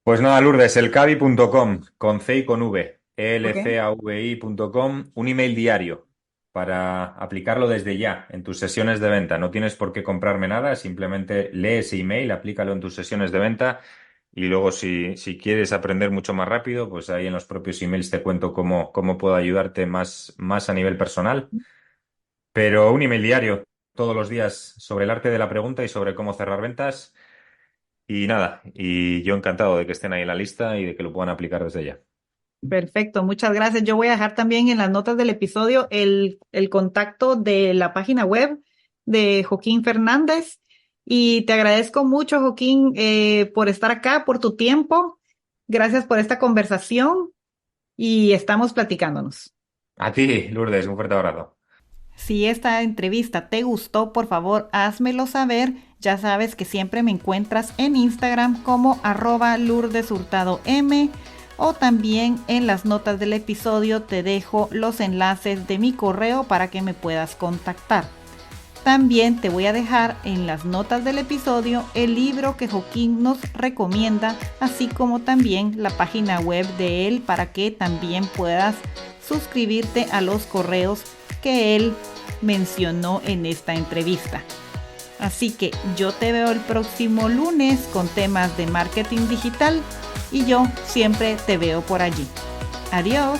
Pues nada, Lourdes, elcavi.com, con C y con V, Ok. elcavi.com, un email diario para aplicarlo desde ya en tus sesiones de venta. No tienes por qué comprarme nada, simplemente lee ese email, aplícalo en tus sesiones de venta y luego si quieres aprender mucho más rápido, pues ahí en los propios emails te cuento cómo puedo ayudarte más a nivel personal. Pero un email diario todos los días sobre el arte de la pregunta y sobre cómo cerrar ventas. Y nada, y yo encantado de que estén ahí en la lista y de que lo puedan aplicar desde ya. Perfecto, muchas gracias. Yo voy a dejar también en las notas del episodio el contacto de la página web de Joaquín Fernández y te agradezco mucho, Joaquín, por estar acá, por tu tiempo. Gracias por esta conversación y estamos platicándonos. A ti, Lourdes, un fuerte abrazo. Si esta entrevista te gustó, por favor, házmelo saber. Ya sabes que siempre me encuentras en Instagram como @LurdesHurtadoM o también en las notas del episodio te dejo los enlaces de mi correo para que me puedas contactar. También te voy a dejar en las notas del episodio el libro que Joaquín nos recomienda, así como también la página web de él para que también puedas suscribirte a los correos que él mencionó en esta entrevista. Así que yo te veo el próximo lunes con temas de marketing digital y yo siempre te veo por allí. Adiós.